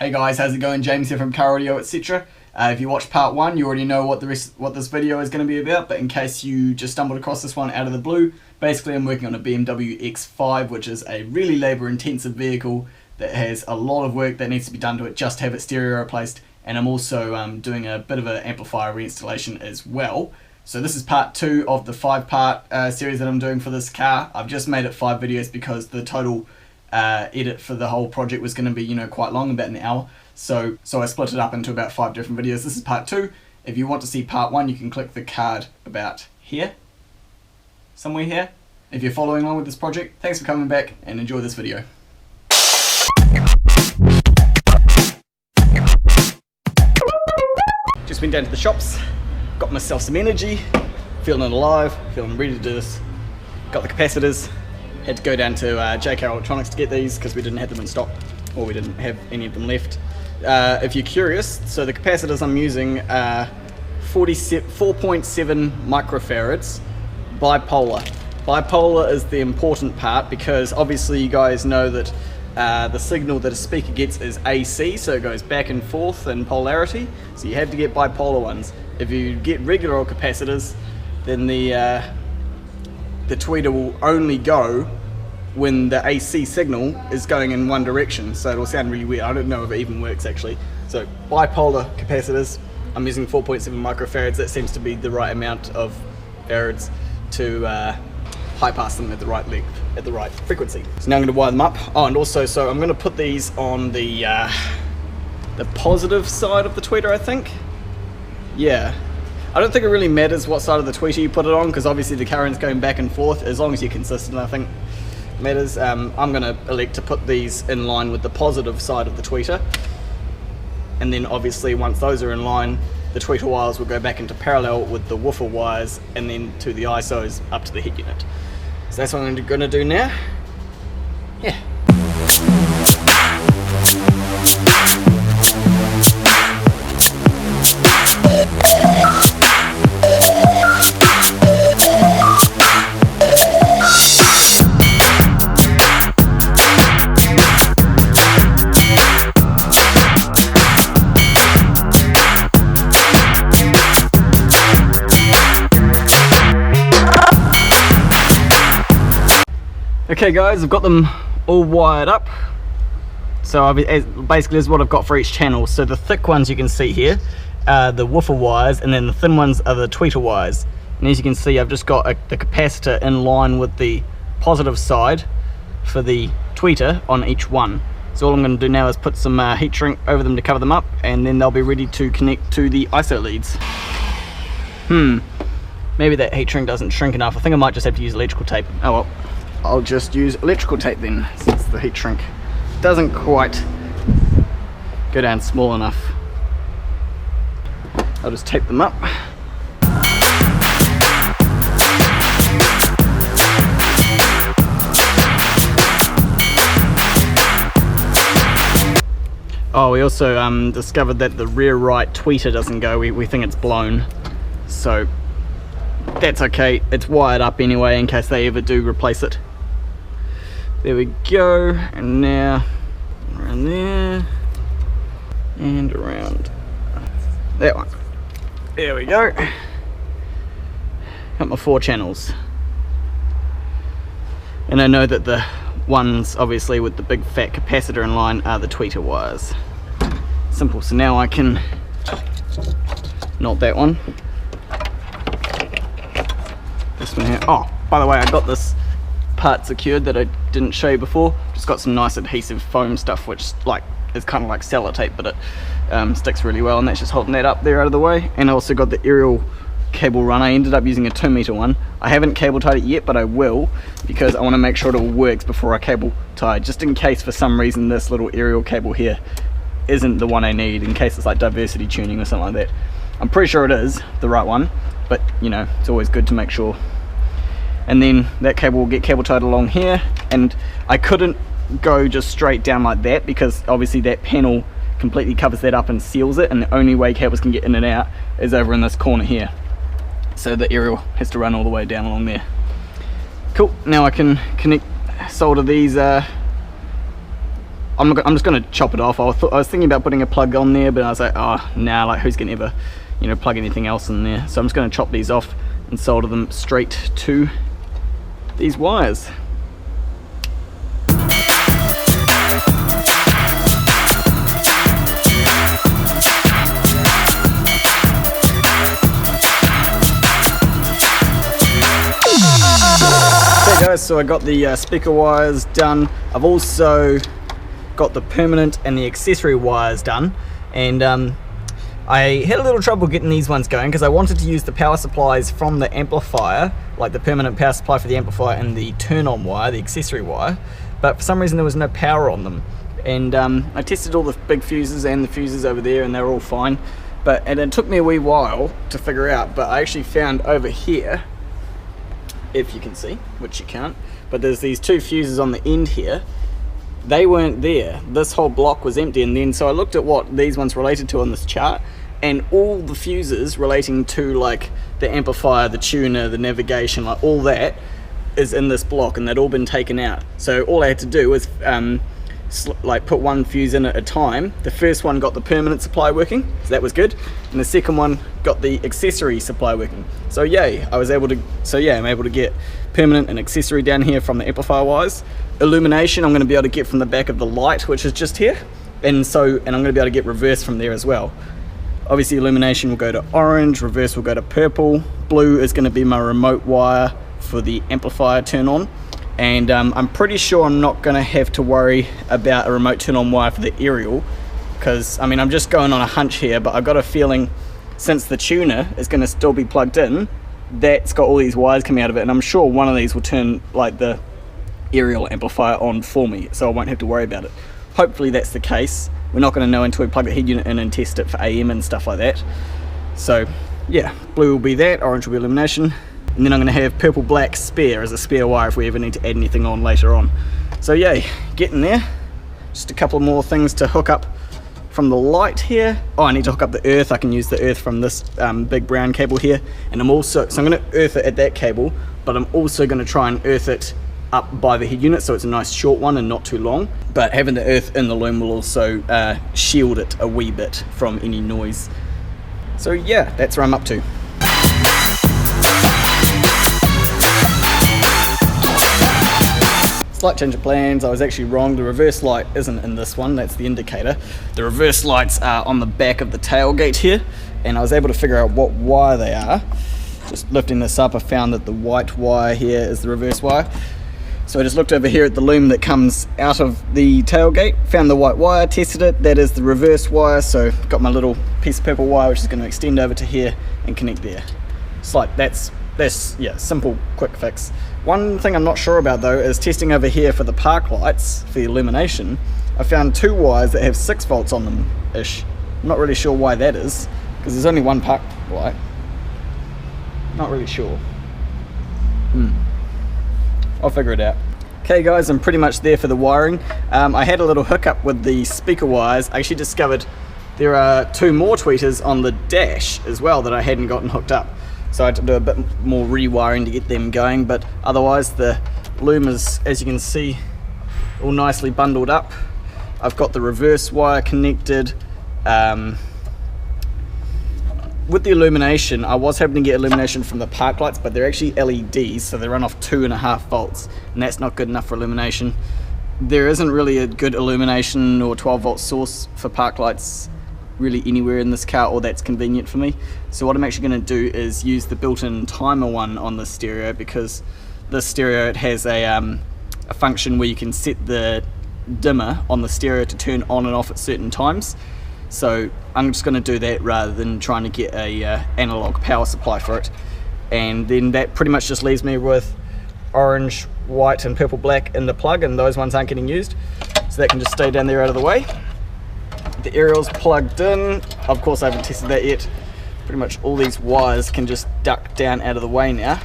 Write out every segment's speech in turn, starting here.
Hey guys, how's it going? James here from Audio.etc. If you watched part 1, you already know what this video is going to be about, but in case you just stumbled across this one out of the blue, basically I'm working on a BMW X5, which is a really labour intensive vehicle that has a lot of work that needs to be done to it just to have its stereo replaced, and I'm also doing a bit of an amplifier reinstallation as well. So this is part 2 of the 5-part series that I'm doing for this car. I've just made it 5 videos because the total edit for the whole project was going to be, quite long, about an hour. So I split it up into about 5 different videos. This is part 2. If you want to see part 1, you can click the card about here, somewhere here, if you're following along with this project. Thanks for coming back and enjoy this video. Just went down to the shops, got myself some energy, feeling alive, feeling ready to do this. Got the capacitors. Had to go down to JK Electronics to get these because we didn't have them in stock, or we didn't have any of them left. If you're curious, so the capacitors I'm using are 4.7 microfarads, bipolar. Bipolar is the important part because obviously you guys know that the signal that a speaker gets is AC, so it goes back and forth in polarity, so you have to get bipolar ones. If you get regular old capacitors, then the tweeter will only go when the AC signal is going in one direction, so it'll sound really weird. I don't know if it even works actually. So bipolar capacitors, I'm using 4.7 microfarads. That seems to be the right amount of farads to high pass them at the right length, at the right frequency. So now I'm going to wire them up. Oh, and also, so I'm going to put these on the positive side of the tweeter, I think. Yeah. I don't think it really matters what side of the tweeter you put it on, because obviously the current's going back and forth. As long as you're consistent, I think it matters. I'm going to elect to put these in line with the positive side of the tweeter, and then obviously once those are in line, the tweeter wires will go back into parallel with the woofer wires, and then to the ISOs up to the head unit. So that's what I'm going to do now. Yeah. Okay guys, I've got them all wired up. So basically this is what I've got for each channel. So the thick ones you can see here are the woofer wires, and then the thin ones are the tweeter wires. And as you can see, I've just got the capacitor in line with the positive side for the tweeter on each one. So all I'm going to do now is put some heat shrink over them to cover them up, and then they'll be ready to connect to the ISO leads. Maybe that heat shrink doesn't shrink enough. I think I might just have to use electrical tape. Oh well. I'll just use electrical tape then, since the heat shrink doesn't quite go down small enough. I'll just tape them up. Oh, we also discovered that the rear right tweeter doesn't go. We think it's blown, so that's okay. It's wired up anyway in case they ever do replace it. There we go, and now around there and around that one. There we go. Got my 4 channels, and I know that the ones obviously with the big fat capacitor in line are the tweeter wires. Simple. So now I can not that one. This one here. Oh, by the way, I got this part secured that I didn't show you before. Just got some nice adhesive foam stuff, which is kind of like sellotape, but it sticks really well, and that's just holding that up there out of the way. And I also got the aerial cable run. I ended up using a 2-meter one. I haven't cable tied it yet, but I will, because I want to make sure it all works before I cable tie, just in case for some reason this little aerial cable here isn't the one I need, in case it's like diversity tuning or something like that. I'm pretty sure it is the right one, but it's always good to make sure. And then that cable will get cable tied along here, and I couldn't go just straight down like that because obviously that panel completely covers that up and seals it, and the only way cables can get in and out is over in this corner here. So the aerial has to run all the way down along there. Cool, now I can solder these I'm just going to chop it off. I was thinking about putting a plug on there, but I was like, oh, nah, like who's going to ever, you know, plug anything else in there? So I'm just going to chop these off and solder them straight to these wires. Okay guys, so I got the speaker wires done. I've also got the permanent and the accessory wires done, and I had a little trouble getting these ones going because I wanted to use the power supplies from the amplifier, like the permanent power supply for the amplifier and the turn-on wire, the accessory wire, but for some reason there was no power on them. And I tested all the big fuses and the fuses over there and they were all fine, and it took me a wee while to figure out, but I actually found over here, if you can see, which you can't, but there's these two fuses on the end here. They weren't there. This whole block was empty, and then so I looked at what these ones related to on this chart, and all the fuses relating to like the amplifier, the tuner, the navigation, like all that is in this block, and they'd all been taken out. So all I had to do was like put one fuse in at a time. The first one got the permanent supply working, so that was good, and the second one got the accessory supply working. So yay, I'm able to get permanent and accessory down here from the amplifier wires. Illumination I'm going to be able to get from the back of the light, which is just here, and I'm going to be able to get reverse from there as well. Obviously illumination will go to orange, reverse will go to purple, blue is going to be my remote wire for the amplifier turn on. And I'm pretty sure I'm not going to have to worry about a remote turn-on wire for the aerial, because I mean I'm just going on a hunch here, but I've got a feeling since the tuner is going to still be plugged in, that's got all these wires coming out of it, and I'm sure one of these will turn like the aerial amplifier on for me, so I won't have to worry about it. Hopefully that's the case. We're not going to know until we plug the head unit in and test it for AM and stuff like that. So yeah, blue will be that, orange will be illumination. And then I'm going to have purple black spare as a spare wire if we ever need to add anything on later on. So yay, getting there. Just a couple more things to hook up from the light here. Oh, I need to hook up the earth. I can use the earth from this big brown cable here. And I'm going to earth it at that cable, but I'm also going to try and earth it up by the head unit so it's a nice short one and not too long. But having the earth in the loom will also shield it a wee bit from any noise. So yeah, that's where I'm up to. Slight change of plans. I was actually wrong. The reverse light isn't in this one, that's the indicator. The reverse lights are on the back of the tailgate here, and I was able to figure out what wire they are. Just lifting this up, I found that the white wire here is the reverse wire. So I just looked over here at the loom that comes out of the tailgate, found the white wire, tested it, that is the reverse wire, so got my little piece of purple wire which is going to extend over to here and connect there. It's like, that's yeah, simple, quick fix. One thing I'm not sure about though is testing over here for the park lights, for the illumination. I found two wires that have 6 volts on them-ish. I'm not really sure why that is, because there's only one park light. Not really sure. I'll figure it out. Okay guys, I'm pretty much there for the wiring. I had a little hiccup with the speaker wires. I actually discovered there are 2 more tweeters on the dash as well that I hadn't gotten hooked up. So I had to do a bit more rewiring to get them going, but otherwise the loom is, as you can see, all nicely bundled up. I've got the reverse wire connected. With the illumination, I was hoping to get illumination from the park lights, but they're actually LEDs, so they run off 2.5 volts, and that's not good enough for illumination. There isn't really a good illumination or 12 volt source for park lights really anywhere in this car, or that's convenient for me. So what I'm actually going to do is use the built-in timer one on the stereo, because this stereo, it has a function where you can set the dimmer on the stereo to turn on and off at certain times. So I'm just going to do that rather than trying to get a analog power supply for it. And then that pretty much just leaves me with orange, white and purple black in the plug, and those ones aren't getting used, so that can just stay down there out of the way. The aerial's plugged in. Of course I haven't tested that yet. Pretty much all these wires can just duck down out of the way now.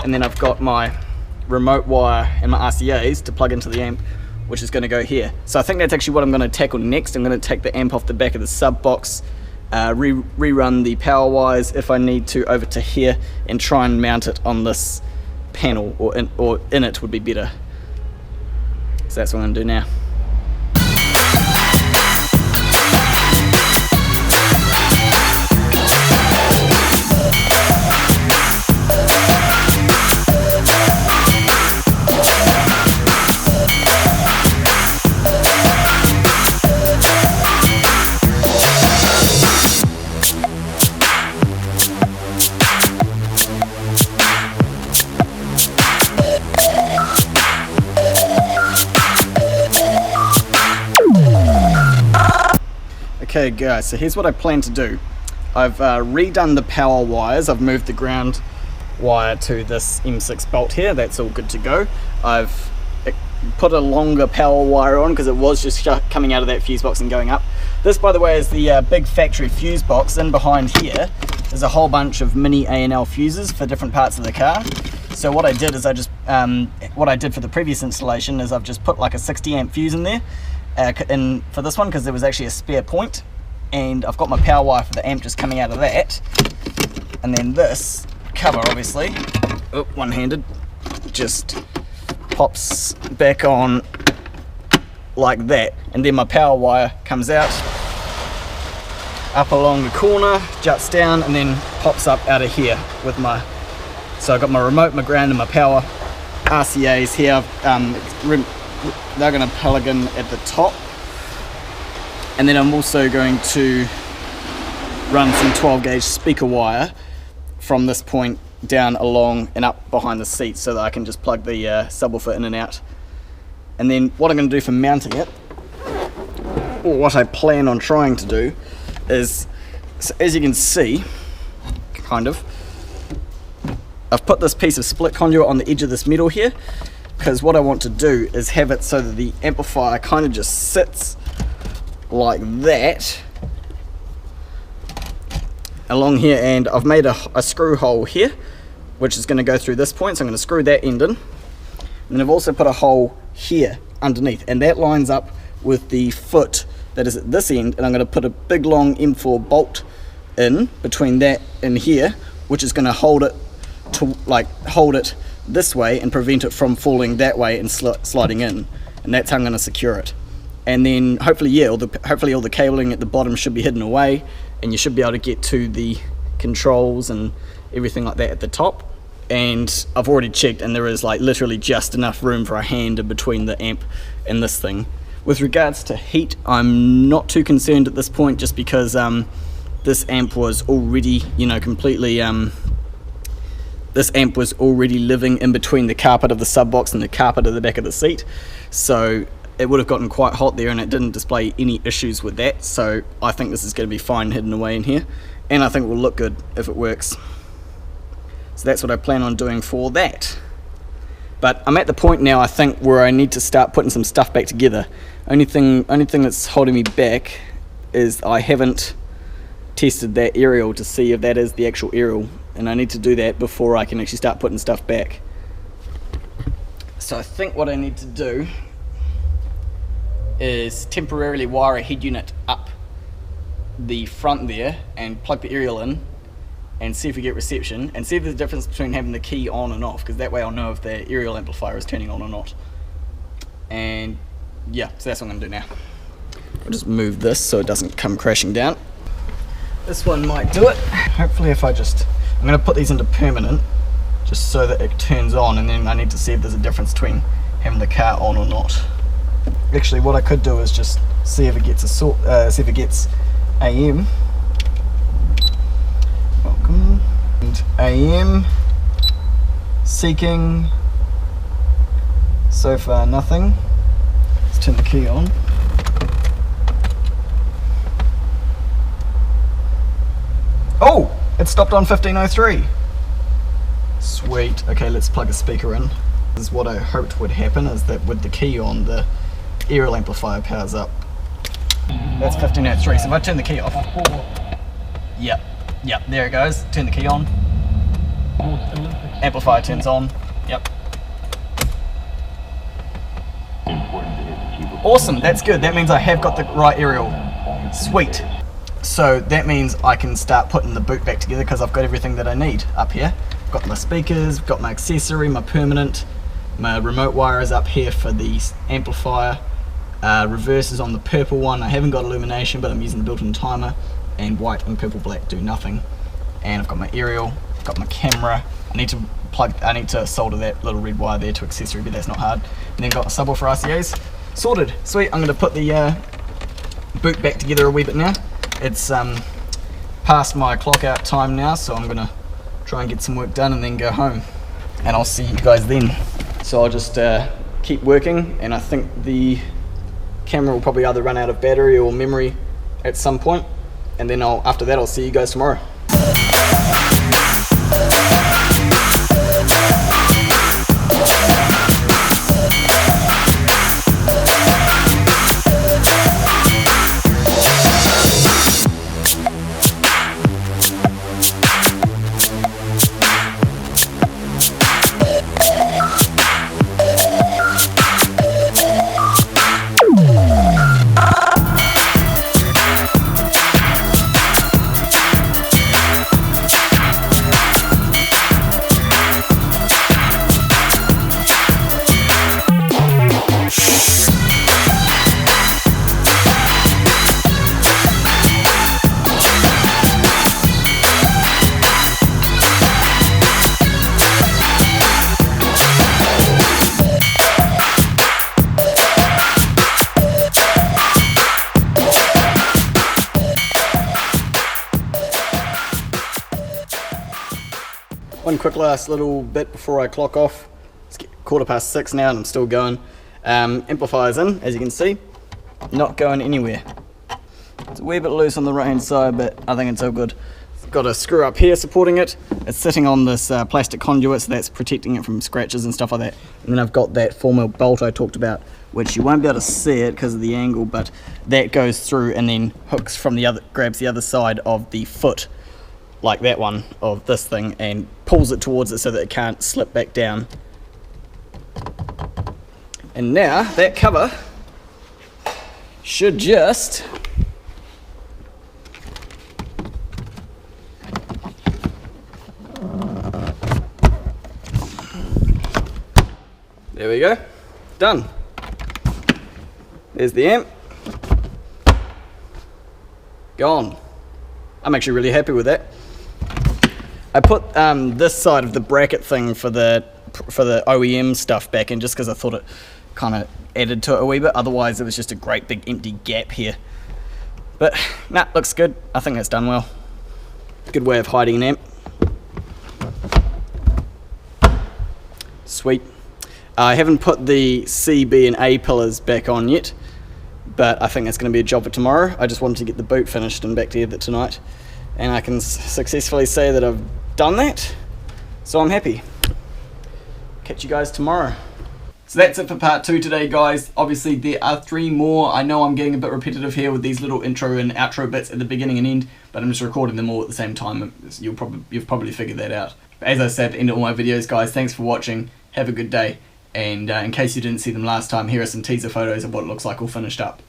And then I've got my remote wire and my RCAs to plug into the amp, which is going to go here. So I think that's actually what I'm going to tackle next. I'm going to take the amp off the back of the sub box, rerun the power wires if I need to over to here, and try and mount it on this panel, or in it would be better. So that's what I'm going to do now. Okay guys, so here's what I plan to do. I've redone the power wires. I've moved the ground wire to this M6 bolt here. That's all good to go. I've put a longer power wire on because it was just coming out of that fuse box and going up. This, by the way, is the big factory fuse box. In behind here there's a whole bunch of mini A&L fuses for different parts of the car. So what I did is what I did for the previous installation is I've just put like a 60 amp fuse in there for this one, because there was actually a spare point, and I've got my power wire for the amp just coming out of that. And then this cover, obviously, one-handed, just pops back on like that, and then my power wire comes out up along the corner, juts down, and then pops up out of here with my, so I've got my remote, my ground, and my power RCAs here. They're going to plug in at the top, and then I'm also going to run some 12 gauge speaker wire from this point down along and up behind the seat, so that I can just plug the subwoofer in and out. And then what I'm going to do for mounting it, or what I plan on trying to do, is, so as you can see, kind of, I've put this piece of split conduit on the edge of this metal here, because what I want to do is have it so that the amplifier kind of just sits like that along here, and I've made a screw hole here which is going to go through this point, so I'm going to screw that end in, and then I've also put a hole here underneath, and that lines up with the foot that is at this end, and I'm going to put a big long M4 bolt in between that and here, which is going to hold it to, like, hold it this way and prevent it from falling that way and sliding in, and that's how I'm going to secure it. And then hopefully, yeah, hopefully all the cabling at the bottom should be hidden away, and you should be able to get to the controls and everything like that at the top. And I've already checked, and there is like literally just enough room for a hand in between the amp and this thing. With regards to heat, I'm not too concerned at this point, just because this amp was already, you know, completely this amp was already living in between the carpet of the sub box and the carpet of the back of the seat, so it would have gotten quite hot there, and it didn't display any issues with that. So I think this is going to be fine hidden away in here, and I think it will look good if it works. So that's what I plan on doing for that. But I'm at the point now, I think, where I need to start putting some stuff back together. Only thing that's holding me back is I haven't tested that aerial to see if that is the actual aerial, and I need to do that before I can actually start putting stuff back. So I think what I need to do is temporarily wire a head unit up the front there and plug the aerial in and see if we get reception, and see if there's a difference between having the key on and off, because that way I'll know if the aerial amplifier is turning on or not. And yeah, so that's what I'm going to do now. I'll just move this so it doesn't come crashing down. This one might do it. Hopefully, if I'm going to put these into permanent just so that it turns on, and then I need to see if there's a difference between having the car on or not. Actually, what I could do is just see if it gets see if it gets AM. Welcome. And AM. Seeking. So far, nothing. Let's turn the key on. Oh! It stopped on 1503. Sweet. Okay, let's plug a speaker in. This is what I hoped would happen, is that with the key on, the aerial amplifier powers up. That's 1503. So if I turn the key off. Yep, there it goes. Turn the key on. Amplifier turns on. Yep. Awesome, that's good. That means I have got the right aerial. Sweet. So that means I can start putting the boot back together, because I've got everything that I need up here. I've got my speakers, got my accessory, my permanent, my remote wire is up here for the amplifier. Reverse is on the purple one. I haven't got illumination, but I'm using the built-in timer, and white and purple black do nothing. And I've got my aerial, I've got my camera. I need to solder that little red wire there to accessory, but that's not hard. And then got my subwoofer RCAs sorted. Sweet. I'm going to put the boot back together a wee bit now. It's past my clock out time now, so I'm going to try and get some work done and then go home. And I'll see you guys then. So I'll just keep working, and I think the camera will probably either run out of battery or memory at some point, and then after that I'll see you guys tomorrow. One quick last little bit before I clock off. It's 6:15 now and I'm still going. Amplifier's in, as you can see, not going anywhere. It's a wee bit loose on the right hand side, but I think it's all good. It's got a screw up here supporting it. It's sitting on this plastic conduit, so that's protecting it from scratches and stuff like that. And then I've got that 4mm bolt I talked about, which you won't be able to see it because of the angle, but that goes through and then hooks from the other, grabs the other side of the foot, like that one of this thing, and pulls it towards it so that it can't slip back down. And now that cover should just there we go, done. There's the amp, gone. I'm actually really happy with that. I put this side of the bracket thing for the OEM stuff back in just because I thought it kind of added to it a wee bit. Otherwise it was just a great big empty gap here. But nah, looks good. I think that's done well. Good way of hiding an amp. Sweet. I haven't put the C, B and A pillars back on yet, but I think that's going to be a job for tomorrow. I just wanted to get the boot finished and back together tonight, and I can successfully say that I've done that, so I'm happy. Catch you guys tomorrow. So that's it for part 2 today, guys. Obviously there are 3 more. I know I'm getting a bit repetitive here with these little intro and outro bits at the beginning and end, but I'm just recording them all at the same time. You've probably figured that out. But as I said at the end of all my videos, guys, thanks for watching. Have a good day. And in case you didn't see them last time, here are some teaser photos of what it looks like all finished up.